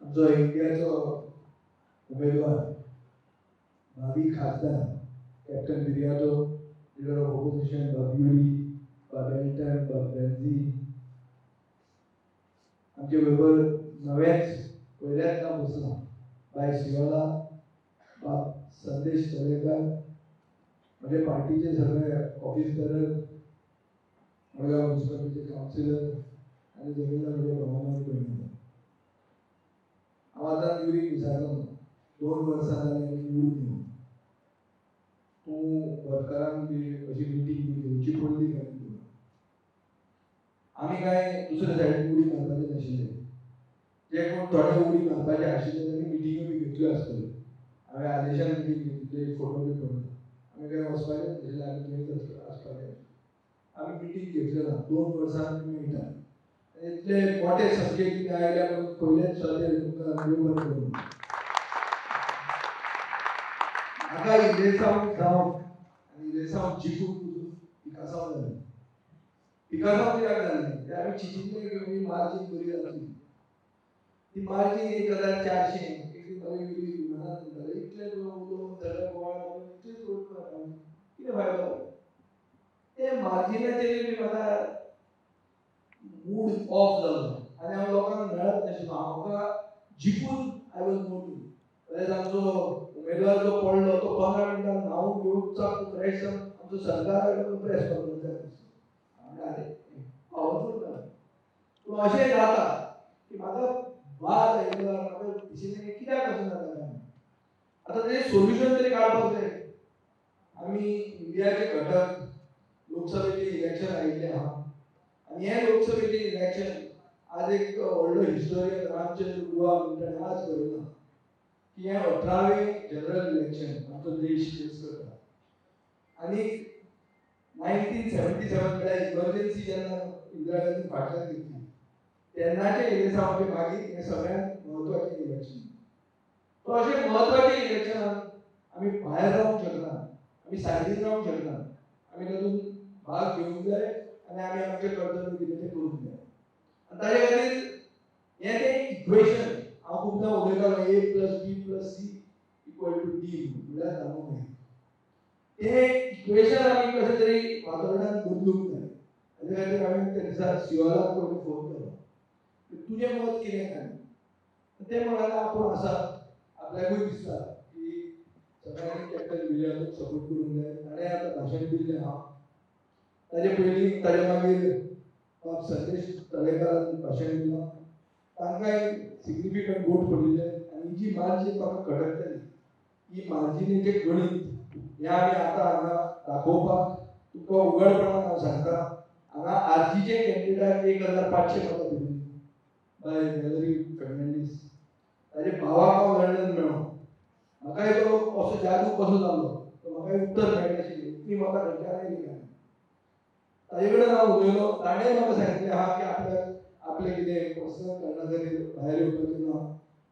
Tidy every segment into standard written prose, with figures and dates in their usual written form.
जो इंडियाचो उमेदवार भावी खासदार कॅप्टन बिरियाटो, लीडर ऑफ ऑपोजिशन बाब्युरी, बाबेल्टन, बाबेंझी, आमचे बरोबर नव्याच पहिल्यांदा बसला बाय शिवाला, बाब संदेश तळेकर, म्हणजे पार्टीचे सगळे ऑफिसर, मडगाव म्युन्सिपालिटीचे काउन्सिलर आणि जमीनदार म्हणजे भवनावर पडले. आवाजा युरी विचारलो 2 वर्सांनी निवडून येऊ तू वर्करांची अशी मिटिंग घेवची पडली काय तुला. आम्ही काय दुसऱ्या सायडीन उडी मारपाचे नाशिल्ले. जे कोण थोडे उडी मारपाचे आशिल्ले त्यांनी मिटिंग्यो बी घेतल्यो आसतल्यो. हांवें आदेशान मिटींग घेतली, फोटो बी पळयला. आमी काय वचपाचे नाशिल्ले, आमी थंयच आसपाचे. आमी मिटींग घेतल्यो ना 2 वर्सांनी मेळटा. इतले मोठे संख्येन कितें आयल्या म्हणून पयलेच सदेव तुमकां देव बरें करूं. म्हाका इलेसांव जावं आनी इलेसांव जिखून पिकासांव जालें. पिकासांव कित्याक जालें तें आमी चिंतिल्लें की मार्जीन बरी जातली. ती मार्जीन 1400 एक नवी विमानान म्हणटाले इतले उलोवन सगळे गोळा करून इतलेच रोड कितें फायदो. ते मार्जिनाचेर बी म्हाका मूड ऑफ जालो आनी हांव लोकांक मेळत नाशिल्लो. म्हाका जिखून आय वॉज मोटिव. जाल्यार आमचो उमेदवार जो पडलो तो 15 मिनटां न्हांवन घेवन चाप फ्रेश जावन आमचो सरकार प्रेस करपाक जाय. पावरफूल जालें. पूण अशें जाता की म्हाका वाद आयलो म्हाका दिशिल्लें कित्याक अशें जाता काय. आतां तेजें सोल्युशन तरी काडपाक जाय. आमी इंडियाचे घटक लोकसभेचे इलेक्शन आयिल्ले आहा आनी हे लोकसभेचे इलेक्शन आज एक व्हडलो हिस्टोरियन रामचंद्र गुहा म्हणटा आज बरयला की हे 18वें जनरल इलेक्शन आमचो देश फेस करता. आनी 1977 वेळार इमर्जन्सी जेन्ना इंदिरा गांधी फाटल्यान घेतली तेन्नाचे इलेक्शनाचे मागीर हे सगळ्यांत म्हत्वाचें इलेक्शन. तो अशें म्हत्वाचें इलेक्शनान आमी भायर रावंक शकना, आमी सायडीन रावंक शकना. आमी तातूंत भाग घेवंक जाय आनी आमी आमचें कर्तव्य कितें तें करूंक जाय. आनी ताचे खातीर हें तें इक्वेशन हांव खुबदां उलयतालो A + B + C = D म्हणल्यार जावंक जाय. तें इक्वेशन आमी कशें तरी वातावरणान बदलूंक जाय. ताचे खातीर हांवें त्या दिसा शिवालाक पयलीं फोन केलो. तुजें मत कितें काय. ते म्हणाले आपूण आसा आपल्याकूय दिसता की सगळ्यांनी कॅप्टन बिरियाटोक सपोर्ट करूंक जाय. ताणें आतां भाशण दिल्लें आहा. ताचे पयलीं ताचे मागीर बाब संदेश तळेकरान भाशण दिलां. तांकांय सिग्निफिकंट वोट पडिल्ले आनी जी मार्जीन म्हाका खटकताली ही मार्जिनीचें गणीत हें आमी आतां हांगा दाखोवपाक तुमकां उघडपणान हांव सांगता. हांगा आरजीचे कॅन्डिडेट 1500 मतां पडिल्लीं बाय वॅलरी फर्नांडीस. ताजे भावाक हांव लंडन मेळ्ळो. म्हाकाय तो असो जादू कसो जालो तो म्हाकाय उत्तर मेळनाशिल्लें इतलीं मतां खंयच्यान आयलीं काय. ताजे कडेन हांव उलयलो. ताणें म्हाका सांगिल्लें आहा की आपल्याक आपलें कितें पर्सनल कारणा खातीर भायर येवपाचें ना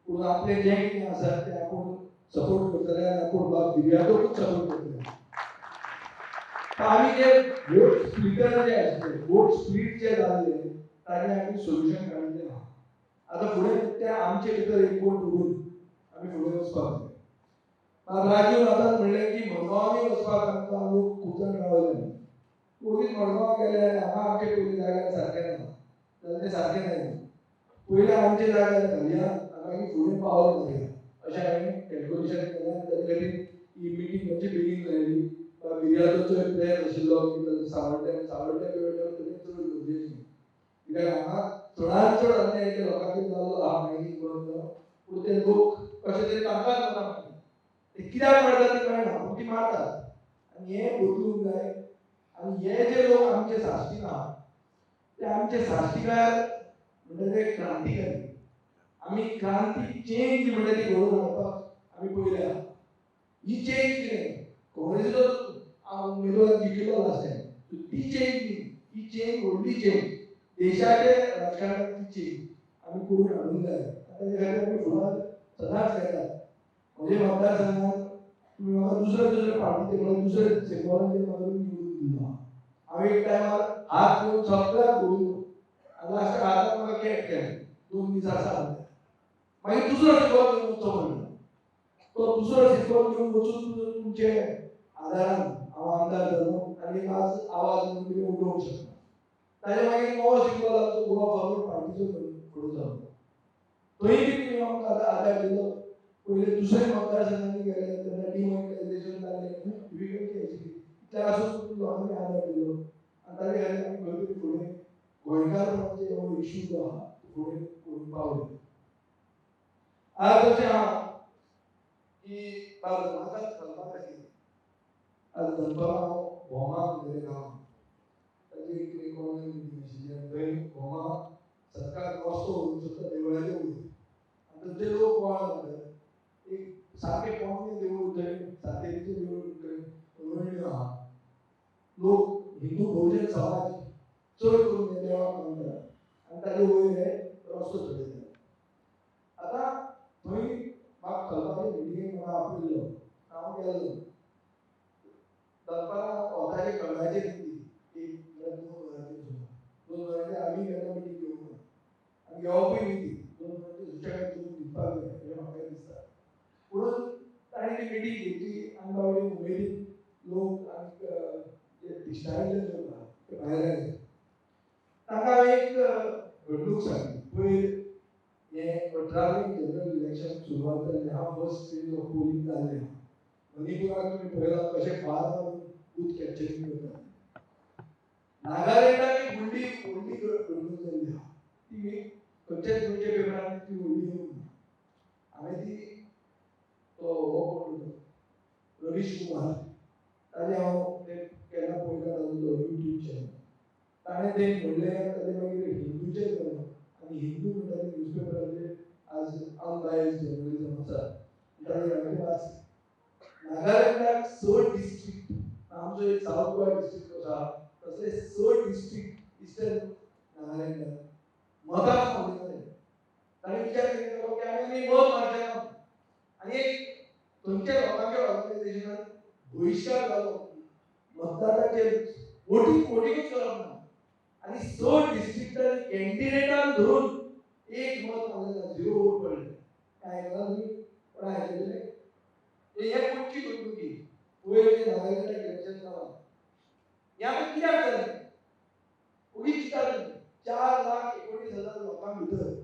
पूण आपलें जें कितें आसा तें आपूण सपोर्ट करतले आनी आपूण बाब बिरियाटोकूच सपोर्ट करतले. आमी जे वोट स्प्लिटर जे आसले वोट स्प्लीट जे जाल्ले ताजें आमी सोल्युशन काडिल्लें आहा. आतां फुडें ते आमचे भितर एकवट उरून आमी फुडें वचपाक जाय. राजीव नाथान म्हणलें की मडगांवांनी वचपाक आमकां लोक खूब जाण रावले. कोणीच मडगांव गेले हांगा आमचे पयलीं जाग्यार सारकें ना जाल्यार तें सारकें जायना. पयलीं आमचे जाग्यार घालया आनी मागीर फुडें पावल मारया अशें हांवें कॅल्क्युलेशन केलें. आनी ताचे खातीर ही मिटींग मातशी बेगीन लायली. बिरियाटोचोय प्लॅन आशिल्लो की सावड्ड्या बिवड्ड्या चड गरजेची कित्याक हांगा चडांत चड अन्याय त्या लोकांचेर जाल्लो आहा. मागीर पूण ते लोक कशे तरी तांकांच वता मागीर ते कित्याक मारता ती कळना पूण ती मारतात. आनी हें बदलूंक जाय. आनी हे जे लोक आमचे साश्टीक आहा ते आमचे साश्टीकार म्हणजे ते क्रांतिकारी. आमी क्रांती चेंज म्हणजे ती घडोवन हाडपाक आमी पयल्या. ही चेंज कितें काँग्रेसीचो उमेदवार जिखिल्लो लास्ट टायम ती चेंज न्ही. ही चेंज व्हडली चेंज देशाचे राजकारणांतली चेंज आमी करून हाडूंक जाय. ताचे खातीर आमी फुडार सदांच येतात. म्हजे मतदारसंघात तुमी म्हाका दुसरे पार्टीचे म्हणल्यार दुसरे सिंबॉलाचेर म्हाका निवडून दिलो. हांवें एक टायमार हात घेवन सगळ्याक घोळून लास्ट हाताक म्हाका कॅट केलें 2 दीस आसा. मागीर दुसरो सिक्को घेवन वचचो पडलो. तो दुसरो सिक्को घेवन वचून तुमचे आदारान हांव आमदार जालो आनी आज आवाज म्हणून तुमी उठोवंक शकता. ताजे मागीर नवो सिक्को जालो गोवा फॉरवर्ड पार्टीचो फुडो जालो. थंय बी तुमी आमकां आदार दिलो. पयले दुसरे मतदारसंघांनी गेले तेन्ना डिमोनिटायझेशन जालें, विवेकी आशिल्ली. त्या आसून लोकांनी आदार दिलो आनी ताजे खातीर आमी खंय तरी फुडें गोंयकारपणाचो हो इश्यू जो आहा तो फुडें व्हरून पावले. आज अशें आहा की म्हाका कळपा खातीर आज दनपारां हांव भोमा म्हगेलें गांव ताजेर कितें कॉलनी मिटींग आशिल्ली आनी थंय भोमा सरकार रस्तो व्हरून सुद्दां देवळाचे वयर आनी थंयचे लोक गोळा जातात. एक सारकें पोरणे देवूळ थंय सातेरीचें देवूळ थंय रोयल्यो आहा. लोक हिंदू बहुजन समाज चड करून हे देवाक मानतात आनी ताजे वयर हे रस्तो चलयतात. आतां थंय म्हाका कळपाचें मिटिंगेक म्हाका आपयल्लो. हांव गेल्लो. दनपारां वताचे कळंगाचेर न्हिदली. एक म्हळ्यार 2 वरांचेर सुमार. 2 वरांचेर आमी केन्ना मिटींग घेवंक ना आनी घेवपूय न्ही ती. 2 वरांचेर सुशेगाद घेवन न्हिदपाक जाय अशें म्हाका दिसता. म्हणून ताणें ती मिटींग घेतली आनी बाबडे उमेदीन लोक आनी जे दिश्टायल्ले लोक आहा ते भायर आयले. ताका एक घडणूक सांगली. पयर हे 18वें जनरल इलेक्शन सुरवात जाल्लें आहा. फर्स्ट फेज ऑफ पोलिंग जाल्लें आहा. मणिपुराक तुमी पळयलां कशें फार्मार बूथ कॅप्चरींग करतात. नागालँडाक एक व्हडली घडणूक जाल्ली आहा. ती खंयच्याच गोंयच्या पेपरांनी ती व्हडली येवंक ना. हांवें ती तो हो कोण रवीश कुमार ताजे हांव ते केन्ना पळयता ताजो यूट्यूब चॅनल. ताणें तें म्हणलें ताजे मागीर हिंदूचेर जालो आनी हिंदू म्हणटा ते न्यूजपेपराचेर आज अनबायस्ड जर्नलिझम आसा ताजेर हांवें वाचलें. नागालँडाक 6 डिस्ट्रिक्ट आमचो एक सावथ गोवा डिस्ट्रिक्ट कसो आहा तसले 6 डिस्ट्रिक्ट इस्टर्न नागालँडाक मतांच पावले नासले. ताणें विचार केलो की आमी मत मारचे ना आनी एक थंयच्या लोकांच्या ऑर्गनायझेशनान बहिष्कार जालो. मतदाराचेर वोटींगूच करप ना आनी 6 डिस्ट्रिक्टांनी कॅन्डिडेटान धरून एक मत मारलें ना. 0 वोट पडले. आयकलां तुमी कोण आयकलें? हे कोणची घडणुकी पयर जे नागालँडाक इलेक्शन जालां हें आतां कित्याक जालें? उगीच चिंता तुमी 4,19,000 लोकां भितर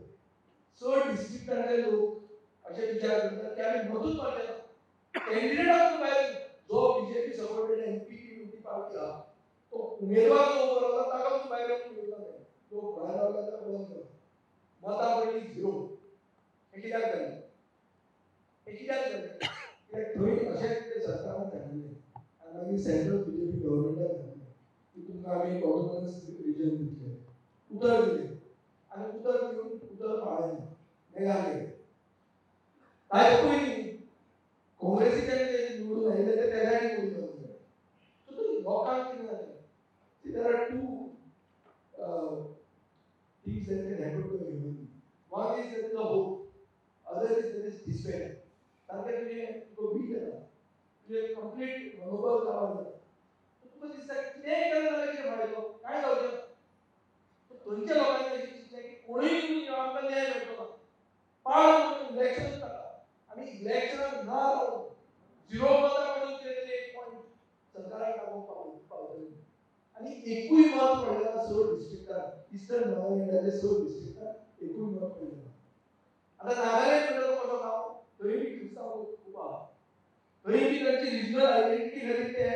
6 डिस्ट्रिक्टांतले लोक अशे विचार करतात की आमी मतूच मारचे ना. कॅन्डिडेटाक भायर जो बीजेपी सपोर्टेड एनपी पार्टी आहा तो उमेदवार जो उबो रावला ताका भायर येवंक दिवंक ना. लोक भायर रावले जाल्यार बंद करप. मतां पयलीं 0. हें कित्याक जालें? हें कित्याक जालें? थंय अशेंच ते सरकारान सांगिल्लें आनी मागीर सेंट्रल बीजेपी गव्हर्मेंटान सांगलें की तुमकां आमी ऑटोनॉमस रिजन दितले. उतर दिलें आनी उतर दिवन उतर पाळलें ना. मेघालय ताचे पयलीं काँग्रेसीच्यान जे निवडून आयिल्ले ते तेज्यानी पयलीं जावंक जाय. सो लोकांक कितें जालें? There are 2 things that can happen to a human being. One is there is a hope, other is there is despair. तारखे तुझे वीक येता तुझे कंप्लीट मनोबल गावात जाता. तुका दिसता कितेंय केल्यार कितें फायदो? कांय जावचें ना. थंयच्या लोकांनी अशें चिंतलें की कोणूय निवडून येवं आमकां न्याय मेळटलो ना. पाड म्हणून इलेक्शन जाता आनी इलेक्शनाक ना रावन 0 मतां पडून कितें तरी एक पॉयंट सरकाराक दाखोवंक पावतलें. आनी एकूय मत पडलें ना 6 डिस्ट्रिक्टांत. इस्टर्न नागालँडाचे 6 डिस्ट्रिक्टांत एकूय मत पडलें ना. आतां नागालँड म्हणटा तो कसो गांव थंय बी क्रिस्तांव खूब आहा. थंय बी तांची रिजनल आयडेंटिटी खातीर ते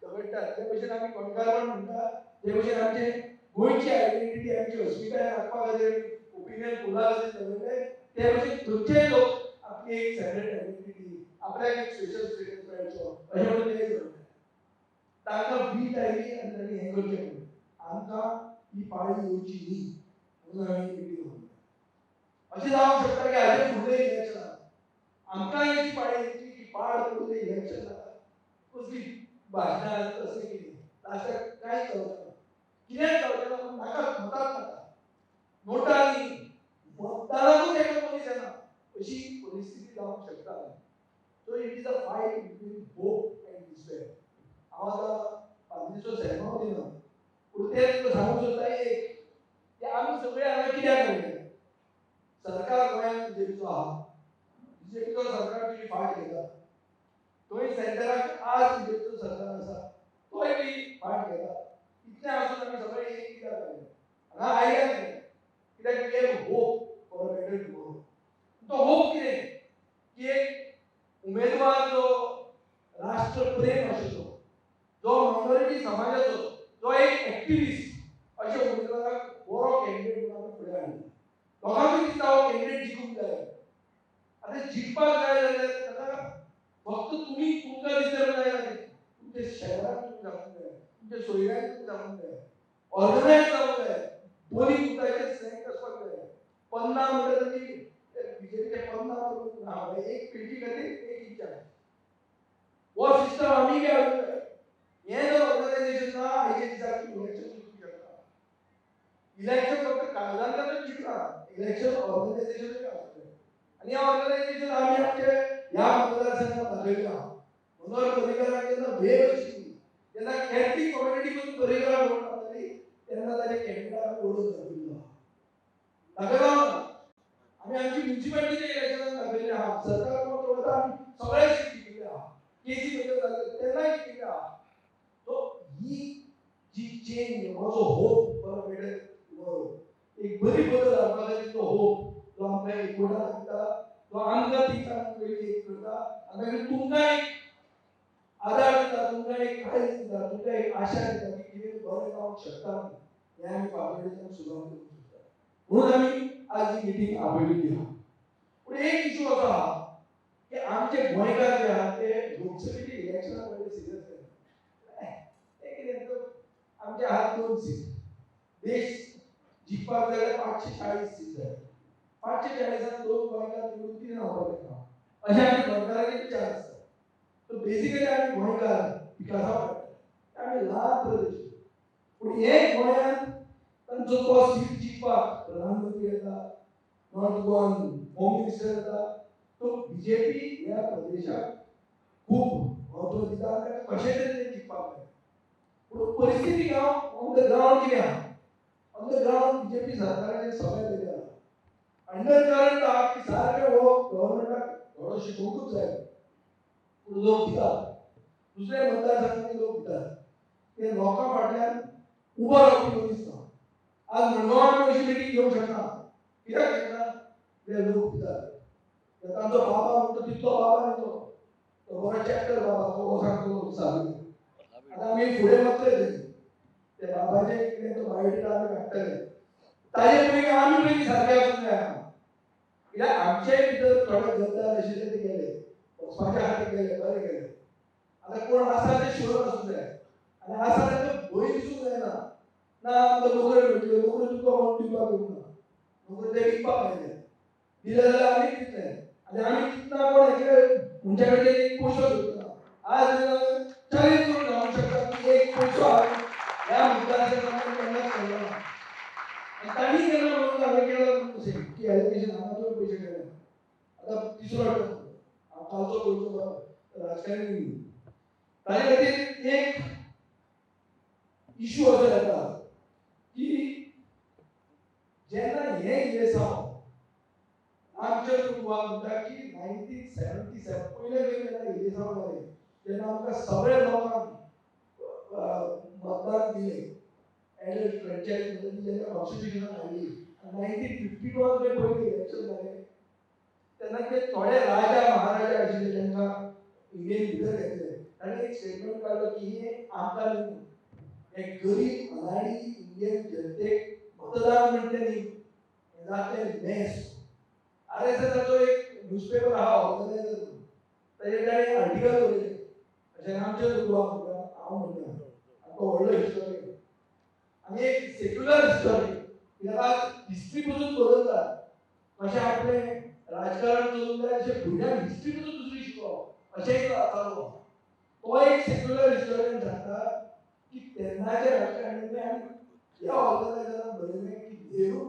झगडटात. ते भशेन आमी गोंयकारपण म्हणटा ते भशेन आमचे गोंयची आयडेंटिटी आमची अस्मिताय राखपा खातीर ओपिनियन पोला खातीर झगडले. ते भशेन थंयचे लोक आपली एक सेपरेट आयडेंटिटी आपल्याक एक स्पेशल स्टेटस मेळचो अशें म्हणून ते झगडटात. तांकां वीट आयली आनी तांणी हें करचें पडलें. आमकां ही पाळी येवची न्ही म्हणून हांवें ही मिटींग घातली. अशें जावंक शकता की हाजे फुडलें इलेक्शन आमकां याची पाळी येतली की पाड पडून इलेक्शन जाता. कसली भाशणां तसलें कितें लास्टाक कांयच जावचें ना. कित्याक जावचें ना? नाका मतांच नाका. नोटांनी मतदाराकूच एका मनीस येना अशी परिस्थिती जावंक शकता. So it is a fight between hope end despair. हांव आतां फाटलीचो सेगमांव दिना पूण तें तुका सांगूंक सोदता एक की आमी सगळे हांगा कित्याक आयले? सरकार गोंयांत बीजेपीचो आहा बीजेपीचो सरकार जी फाट घेता तोय सेंटराक आज बीजेपीचो सरकार आसा तोय बी फाट घेता इतलें आसून आमी सगळे एक कित्याक जाले हांगा आयडिया नाही कित्याक एक होप फॉर बेटर टुमॉरो तो होप कितें की एक उमेदवार जो राष्ट्रप्रेम आशिल्लो जो मायनॉरिटी समाजाचो जो एक एक्टिविस्ट अशा उमेदवाराक बरो कॅन्डिडेट म्हणून फुडें हाडलो लोकांक दिसता हो कॅन्डिडेट जिखूंक जाय आतां जिखपाक जाय जाल्यार ताका फक्त तुमकां दिसल्यार जायना तुमच्या शहराक तुमी जावूंक जाय तुमच्या सोयऱ्याक तुमी जावूंक जाय ऑर्गनायज जावूंक जाय दोनी फुटाचेर सेंट आसपाक जाय 50 म्हणटा तरी बीजेपीचे 50 एक पेटी खातीर एक इचार वो सिस्टम आमी बी हाडूंक जाय हे जर ऑर्गनायझेशन ना आयचे दिसाक इलेक्शन जिखूंक शकता इलेक्शन फक्त कागदांतल्यानच जिखना इलेक्शन ऑर्गनायझेशन आणि या ऑर्गनायझेशन आम्ही आमचे ह्या मतदारसंघात दाखवले आहोत मनोहर पर्रीकराक जेन्ना वेळ आशिल्ली तेन्ना कॅथलिक कम्युनिटी मधून पर्रीकराक वोट मारताली तेन्ना ताचे कॅन्डिडेटाक ओळख दाखयलो आमी आमची म्युनिसिपालिटीचे इलेक्शनाक दाखयले आहा सरकार कोण वता आमी सगळे सीट जिखले आहा केसी बद्दल जाले तेन्नाय जिखले आहा सो ही जी चेंज हो जो होप फॉर बेटर टुमॉरो एक बरी बदल हाडपा खातीर तो होप जो आमकां एकवटाक दिता तो आमकां दिसांक पयली एक करता आनी तुमकां एक आदार दिता तुमकां एक खायज दिता तुमकां एक आशा दिता की कितें बरें जावंक शकता हें आमी फाटल्यान सुरू करूंक शकता म्हणून आमी आज ही मिटींग आपयली आहा पूण एक इशू असो आहा की आमचे गोंयकार जे आहा ते लोकसभेचे इलेक्शनाक व्हडले सिरियस जाले ते कितें आमचे आहात 2 सीट देश जिखपाक जाल्यार 540 सीट जाय 540 2 गोंयकार निवडून कितें जावपाक शकता अशें आमी गोंयकारांचे विचार आसता सो बेसिकली आमी गोंयकार विकासा पडटा आमी ल्हान प्रदेश पूण हे गोंयांत तांचो तो सीट जिखपाक प्रधानमंत्री येता नॉर्थ गोवन होम मिनिस्टर येता तो बीजेपी ह्या प्रदेशाक खूब महत्व दिता आनी ताका कशें तरी ते जिखपाक जाय पूण परिस्थिती गांव ऑन द ग्रावंड कितें आहा ऑन द ग्रावंड बीजेपी सरकाराचे सगळे वेगळे आहा अंडरकरंट आहा की सारके हो गव्हर्नमेंटाक थोडो शिकोवंकूच जाय पूण लोक भितात दुसऱ्या मतदारसंघांतले लोक भितात ते लोकां फाटल्यान उबो रावपी मनीस ना आज मडगांवां अशी मिटींग घेवंक शकना कित्याक शकना ते लोक भितात तांचो बाबा म्हणटा तितलो बाबा न्ही तो बरो चॅप्टर बाबा तो सांगतो सांगू आतां आमी फुडें वतले ते बाबाचे कितें तो बायोडेटा आमी काडटले ताजे पयलीं आमी पयलीं सारके आसूंक जाय कित्याक आमचे भितर थोडे गद्दार आशिल्ले ते गेले वचपाचे आहा ते गेले बरे गेले आतां कोण आसा ते शुअर आसूंक जाय आनी आसा तांकां भंय दिसूंक जायना ना आमकां नोकऱ्यो मेळटल्यो नोकऱ्यो तुमकां कोण दिवपाक येवना नोकऱ्यो ते विकपाक आयले दिले जाल्यार आमी दितले आनी आमी दितना कोण एकले म्हणचे कडच्यान एक पयसो घेवना आज चॅलेंज करून जावंक शकता की एक पयसो ह्या मतदारसंघांत केन्नाच केलो ना आनी तांणी केन्ना म्हणून हांवें केला कशें की एलिगेशन हांगा तुवें पयशे केले आतां तिसरो हांव कालचो गोंयचो राजकारणी ताजे खातीर एक इशू असो येता की जेन्ना हे इलेसांव आमच्या कुटुंबाक म्हणटा की 1977 पयले जेन्ना इलेसांव जाले तेन्ना आमकां सगळे लोकांक मतदान दिले एडल्ट फ्रँचायज म्हणटा जेन्ना कॉन्स्टिट्यूशनान हाडली 1952 जे पयले इलेक्शन जाले तेन्ना ते थोडे राजा महाराजा आशिल्ले तांकां इंडियेन भितर घेतले तांणी एक स्टेटमेंट काडलो की हे आमकां न्ही हे गरीब अनाडी इंडियन जनतेक मतदान म्हणटे न्ही हे जाते मेस आरएसएसाचो एक न्यूजपेपर आहा ऑर्गनायझर ताजेर ताणें आर्टिकल बरयलें अशें आमचे लोक म्हणटा हांव म्हणटा आमकां व्हडलो हिस्टोरियन आनी एक सेक्युलर हिस्टोरियन कित्याक हिस्ट्री पसून बदलता कशें आपलें राजकारण चलूंक जाय अशें भुरग्यांक हिस्ट्री पसून दुसरी शिकोवप अशें एक जातालो तो एक सेक्युलर हिस्टोरियन सांगता की तेन्नाचे राजकारण्यांनी आनी ह्या ऑर्गनायझरान बरयलें की नेहरू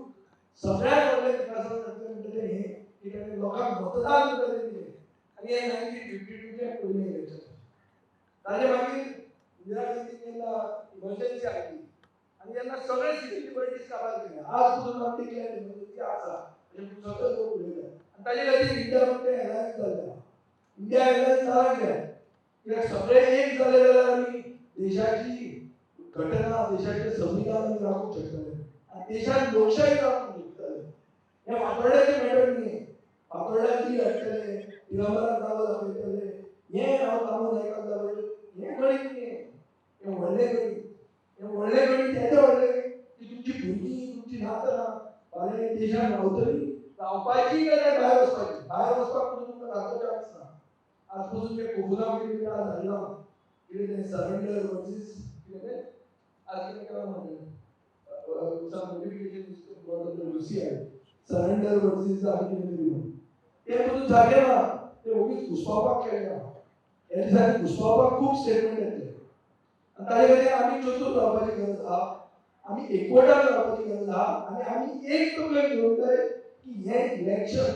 सगळ्यात व्हडलें विकासान जातलें म्हणटा तें हें की ताणें लोकांक मतदान म्हणटा तें दिलें आनी हें 1952 चे पयलें इलेक्शन ताजे मागीर इंदिरा गांधीन जेन्ना इमर्जन्सी हाडली आनी जेन्ना सगळे सिव्हील लिबर्टीज काबार केले आज पसून आमी डिक्लेअर इमर्जन्सी आसा अशें सगळे लोक उलयतात आनी ताजे खातीर इंडिया म्हणटा एलायन्स जाल्ल्या इंडिया एलायन्स जावंक जाय कित्याक सगळे एक जाले जाल्यार आमी देशाची घटना देशाचें संविधान आमी राखूंक शकतले आनी देशांत लोकशाही राखूंक शकतले हे फातोड्याचें मॅटर न्ही फातोड्याक ती हाडटले दिगंबराक जागो दाखयतले हे हांव तामो नायकाक दाखयतले हे गणीत न्ही हे व्हडलें गणीत येदें व्हडलें की तुमची भुरगीं तुमची नातरां फाल्यां देशांत रावतलीं रावपाची काय भायर वचपाक तुमकां ताचो चान्स ना आज पासून ते कोफुला कितें आज हाडला कितें तें सरेंडर वर्सीस कितें तें आज कितें केलां म्हणलें सम नोटिफिकेशन लुसिया सरेंडर वर्सीस आनी कितें तरी ते पासून जागे ना ते ओगीच घुसपावपाक केलें हे दिसांनी घुसपावपाक खूब स्टेटमेंट येतले आनी ताजे खातीर आमी चतूर रावपाची गरज आहा आमी एकवटान रावपाची गरज आहा आनी आमी एक तकलेन घेवंक जाय की हे इलेक्शन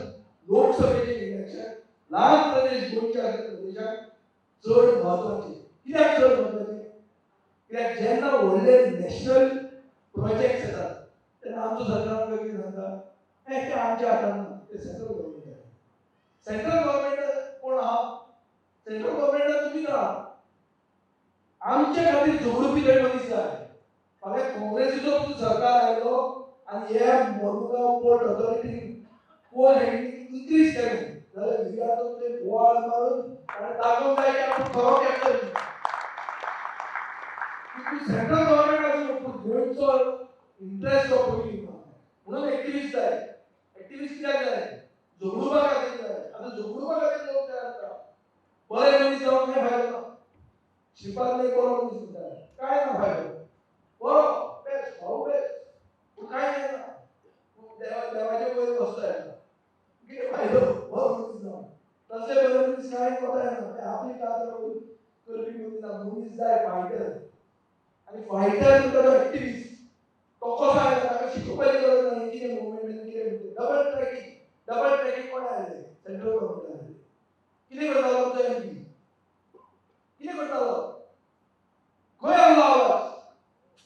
लोकसभेचें इलेक्शन ल्हान प्रदेश गोंयच्या प्रदेशाक चड म्हत्वाचें कित्याक चड म्हत्वाचें कित्याक जेन्ना व्हडले नॅशनल प्रोजेक्ट्स येतात तेन्ना आमचो सरकार आमकां कितें सांगता हें तें आमच्या हातांत ना तें सेंट्रल गव्हर्मेंट सेंट्रल गव्हर्मेंट कोण आहा सेंट्रल गव्हर्मेंटान तुमी राहा आमच्या खातीर झगडूपी थंय मनीस जाय फाल्यां काँग्रेसीचो सरकार आयलो आनी हे मडगांव पोर्ट ऑथॉरिटीन कोल हँडलिंग इन्क्रीज केलें जाल्यार विराटो ते बोवाळ मारून आनी दाखोवंक जाय की आपूण खरो कॅप्टन सेंट्रल गव्हर्मेंट आसूं पूण गोंयचो इंट्रस्ट हो पयलीं म्हणून एक्टिविस्ट जाय एक्टिविस्ट कित्याक जाय झगडूपा खातीर जाय आतां झगडूपा खातीर लोक जाय आसता बरे मनीस जावंक काय फायदो ना श्रीपाद नायक बरो मनीस म्हणटा काय ना फायदो बरो बेस्ट हांव बेस्ट पूण कांय जायना देवाचे वयर बसता येता कितें फायदो बरो मनीस जावन तसले बरे मनीस कांय कोता येना ते आपली कात करपी मनीस ना मनीस जाय फायटर आनी फायटर म्हणटा तो एक्टिविस्ट तो कसो आयला ताका शिकोवपाची गरज ना कितें मुवमेंट कितें डबल ट्रॅकिंग कोण आयले सेंट्रल गव्हर्मेंट आयले कितें करतालो आमचो एमपी कितें करतालो खंय आसलो आवाज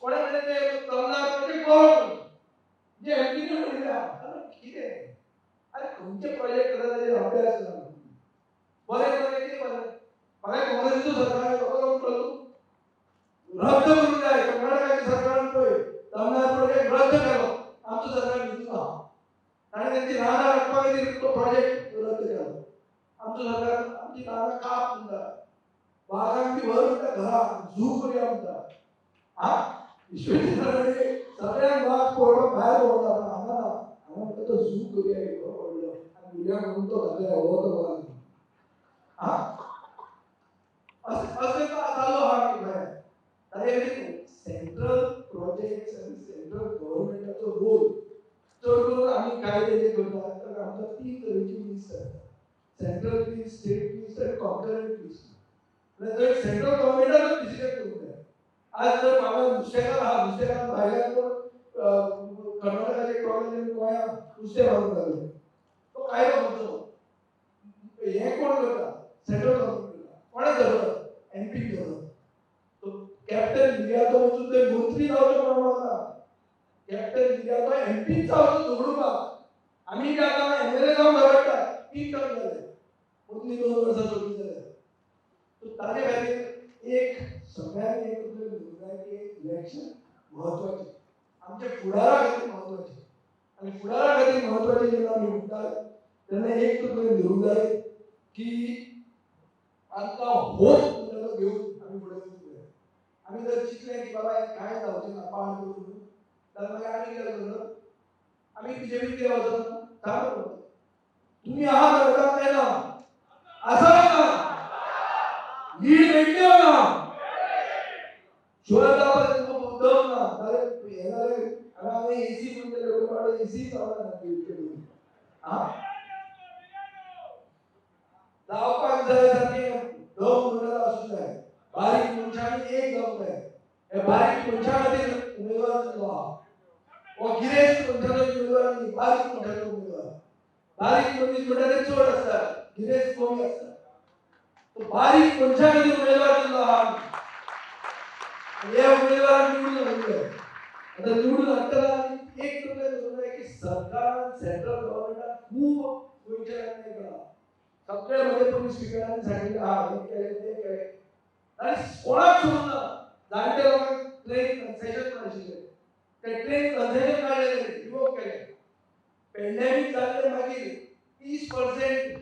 कोणे म्हणलें तें तरणाटे प्रोजेक्ट बरो जे एमपीने म्हणलें कितें अरे खंयचे प्रोजेक्ट करता ताजेर अभ्यास ना बरें बरें कितें बरें फाल्यां काँग्रेसीचो सरकार रद्द करूंक जाय कर्नाटकाच्या सरकारान पळय तरणाटे प्रोजेक्ट रद्द केलो आमचो सरकार न्हिदून आहा ताणें तेंची रानां राखपा खातीर तो प्रोजेक्ट रद्द केलो आमचो सरकार आमची रानां काप म्हणटा बागांची भर म्हणटा घरा झू करूया म्हणटा हा विश्वेश्वराचे सगळ्यांक बाग पळोवपाक भायर वता पण हांगा ना हांगा म्हणटा तो झू करूया एक बरो व्हडलो आनी भुरग्यांक म्हणून तो घातल्या हो तो बाग हा अशें चालू आहा की भायर ताजे खातीर सेंट्रल प्रोजेक्ट्स आनी सेंट्रल गव्हर्मेंटाचो रोल चड करून आमी कायदे जे करतात ताका आमकां 3 तरेची लिस्ट आसता सेंट्रल लिस्ट स्टेट लिस्ट आनी कॉन्करंट लिस्ट म्हणजे सेंट्रल गव्हर्मेंटाचो डिसिजन घेवंक जाय आज जर म्हाका नुस्तेकार आहा नुस्तेकार भायल्यान कोण कर्नाटकाचे टोळेन गोंयां नुस्तें मारूंक लागले तो कायदो खंयचो हें कोण करता सेंट्रल गव्हर्मेंट करता कोणें धरलो एमपी धरलो कॅप्टन मिर्यादो वचून ते मंत्री जावचो प्रमाण ना कॅप्टन मिर्यादो एमपी जावचो झगडूपाक आमी जे आतां एमएलए जावन घडटा 3 टर्म जाले मंत्री 2 वर्सां सोडली जाल्यार ताजे खातीर एक सगळ्यांनी एक निर्णय की इलेक्शन महत्वाचें आमचे फुडारा खातीर महत्वाचें आनी फुडारा खातीर महत्वाचें जेन्ना आमी म्हणटात तेन्ना एक तकलेन धरूंक जाय की आमकां होप म्हणटा घेवन आमी फुडें वचूंक जाय आमी जर चिंतलें की बाबा कांय जावचें ना पाड करून जाल्यार मागीर आमी कितें करतलो आमी बीजेपी कितें वचप सांगू तुमी आहा घडटा काय ना आसा ना लीड मेळटली ना शुअर जावपाक दम ना जाल्यार हे जाल्यार आमी एसी म्हणटा लोक एसी चालना हा जावपाक जाय सारकें दम म्हणटा आसूंक जाय बारीक मनशांनी एक जावंक जाय हे बारीक मनशां खातीर उमेदवार दिलो आहा हो गिरेस्त मनशाचो उमेदवार न्ही बारीक मनशाचो उमेदवार बारीक मनीस म्हणटा ते चड आसता गिरेस्त कमी आसता तो बारीक मनशां खातीर उमेदवार दिलो आहा हे उमेदवार निवडून हाडले आता निवडून हाडटना एक तुमकां धरून की सरकारान सेंट्रल गव्हर्मेंटान खूब गोंयच्या सगळ्यामध्ये पण स्पीकरांनी सांगितलं हा हे केले ते केले आणि कोणाक सोडून ना जाणते लोकांक ट्रेन कन्सेशन काढले ते ट्रेन कन्सेशन काढले रिवोक केले पेंडेमिक जाल्ले मागीर 30%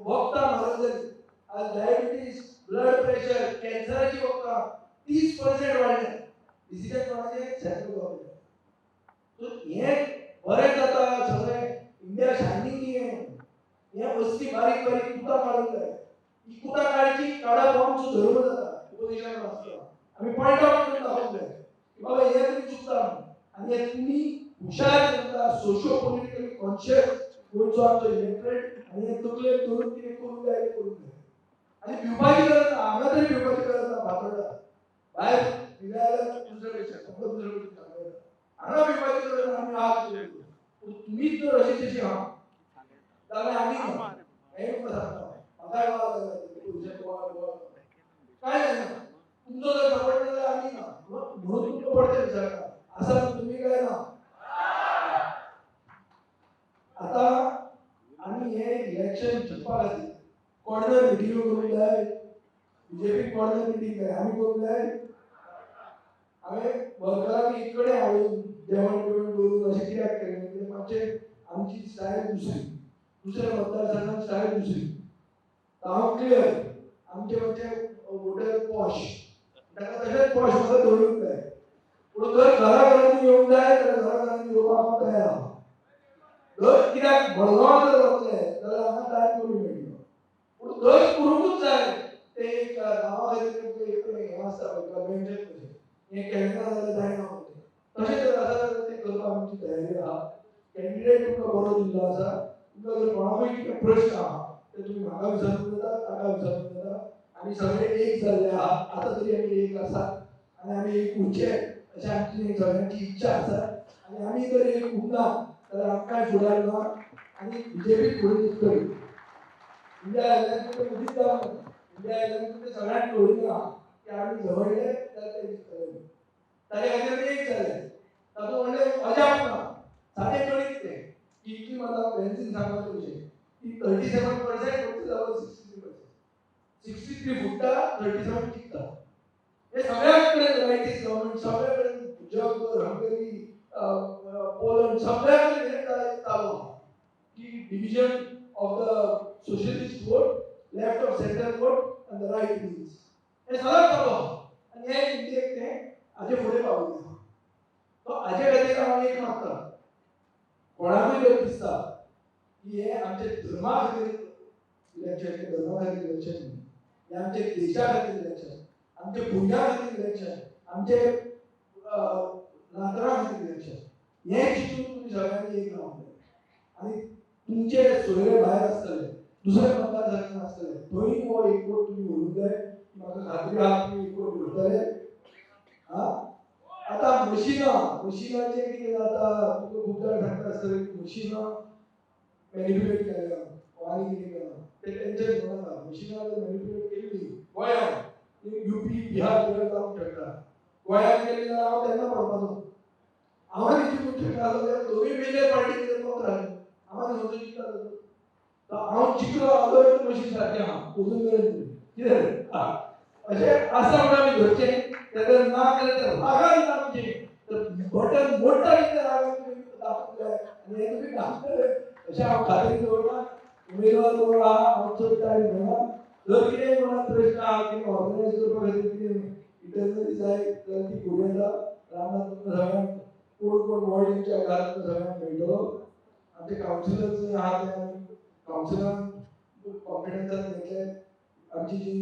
वखदां म्हारग आज डायबिटीज ब्लड प्रेशर कॅन्सराची वखदां 30% वाडल्या डिसिजन कोणाचे सेंट्रल गव्हर्नमेंट सो हे बरें जाता सगळे इंडिया शायनींग हे वस्ती बारीक बारीक कुतां काडूंक जाय ही कुतां काडची काडप आमचो धर्म जाता ओपोजिशनान आसता आमी पॉयंट आउट करून दाखोवंक जाय की बाबा हे तुमी चुकता आनी हे तुमी हुशार जनता सोशियो पॉलिटिकली कॉन्शियस गोंयचो आमचो इलेक्टरेट आनी हे तकलेर धरून कितें करूंक जाय तें करूंक जाय आनी भिवपाची गरज ना हांगा तरी भिवपाची गरज ना भातोडा भायर भिले दुसरे पैसे फक्त दुसरे पैसे हांगा भिवपाची गरज ना आमी आहात तुमीच जर अशी तशी आहा जाल्यार आमी ना हे तुमकां सांगता म्हाका काय जायना तुमचो जर सपोर्ट जाल्यार आमी ना म्हणून तुमकां पडते विचारता आसा तुम्ही काय ना आता आम्ही हे इलेक्शन जिखपा खातीर कॉर्नर मिटींग करूंक जाय बीजेपी कॉर्नर मिटींग जाय आमी करूंक जाय हांवें वर्करांक एक कडेन हाडून जेवण बिवण करून अशें कित्याक केलें कित्याक मातशें आमची स्टायल दुसऱ्या मतदारसंघात स्टायल दुसरी हांव क्लियर आमचे मातशे वोटर पॉश ताका तशेंच पॉश म्हाका दवरूंक जाय पूण जर घराघरांनी येवंक जाय जाल्यार घराघरांनी येवपाक हांव तयार आहा जर कित्याक मडगांव जर वतले जाल्यार हांगा टायम करूंक मेळटलो पूण थंय करूंकूच जाय ते एक गांवा खातीर हें आसता पळय कन्वेन्शन कशें हें केलें ना जाल्यार जायना तशें जर आसा जाल्यार तें करपाक आमची तयारी आहा कॅन्डिडेट तुमकां बरो दिल्लो आसा तुमकां जर कोणाकूय कितें प्रश्न आहा ते तुमी म्हाका विचारूंक जाता ताका विचारूंक जाता आमी सगळे एक जाल्ले आहा आतां तरी आमी एक आसा आनी आमी एक उरचे अशी आमची सगळ्यांची इच्छा आसा आनी आमी जर एक उरना जाल्यार आमकांय फुडार ना आनी बीजेपी फुडें जिखतली इंडिया आयल्यानंतर ते मदींच जावंक ना इंडिया आयल्यानंतर ते सगळ्यांक कळून आहा की आमी झगडले जाल्यार ते जिखतले ताचे खातीर आमी एक जाले तातूंत व्हडलें अजाप ना सादें गणीत तें की मला बेन्झीन सांगपाचें अशें की 37% फक्त जालो 63 फुट्टा 37 जिखता हे सगळ्यां कडेन रायटीज गव्हर्नमेंट सगळ्या कडेन जग हंगरी पोलंड सगळ्या कडेन हे चालू की division of the socialist vote left of centre vote end the right wings हे सगळं चालू आनी हे इंडियेक ते हाजे फुडें पावले तो हाजे खातीर हांव एक मागता कोणाकूय जर दिसता की हे आमचे धर्मा खातीर इलेक्शन धर्मा खातीर इलेक्शन हे आमचे देशा खातीर इलेक्शन आमचे भुरग्यां खातीर इलेक्शन आमचे नातरां खातीर इलेक्शन हें चिंतून तुमी सगळ्यांनी एक रावंक जाय आनी तुमचे सोयरे भायर आसतले दुसऱ्या मतदारसंघांत आसतले थंय हो एक वोट तुमी व्हरूंक जाय म्हाका खात्री आहा तुमी एक वोट व्हरतले हा आतां मशिनाचें कितें जाता तुका खूब जाण सांगता आसतले मशिनां मॅनिप्युलेट केल्या आनी कितें केलां तें टेंशन घेवं नाका मशिनां जर मॅनिप्युलेट केल्ली गोंयांत यूपी बिहार जावंक शकता गोंयांत केल्ली जाल्यार हांव तेन्ना पडपाचो हांव जिखूंक शकतालो जाल्यार दोनूय मेजर पार्टी कितें राहिल्यो हांव खंयचो जिखतालो तो हांव जिखलो आलोय मशीन सारकें आहा अजून मेरेन कितें अशें आसा म्हणून आमी धरचें तेन्ना ना जाल्यार तें रागान आमचें बटन मोडटा कितें रागान तुमी दाखोवंक जाय आनी हें तुमी दाखयतले अशें हांव खात्री दवरना उमेदवार कोण आहा हांव चड टायम घेना जर कितेंय कोणाक प्रश्न आहा कितें ऑर्गनायज करपा खातीर कितें इंटरनली जाय जाल्यार ती फुडें येता रामनाथ तुमकां सगळ्यांक कोण कोण वॉर्ड इंचार्ज आहा तुमकां सगळ्यांक मेळटलो आमचे कावन्सिलर्स आहा ते आमी कावन्सिलान कॉन्फिडन्सान घेतले आमची जी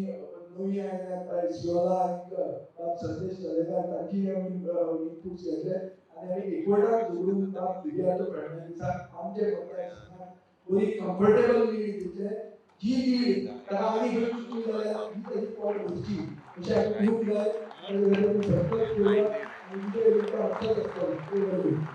नवी आयल्यात शिवला आनी संदेश तळेकर तांची आमी इनपुट्स घेतले आनी आमी एकवटान जोडून भिडियाचो फडणवीसाक आमचे मतदारसंघात बरी कम्फर्टेबल लीड दितले जी लीड ताका आनी खंय चुकली जाल्यार ही ताची पॉट भरची अशें आमी दिवंक जाय आनी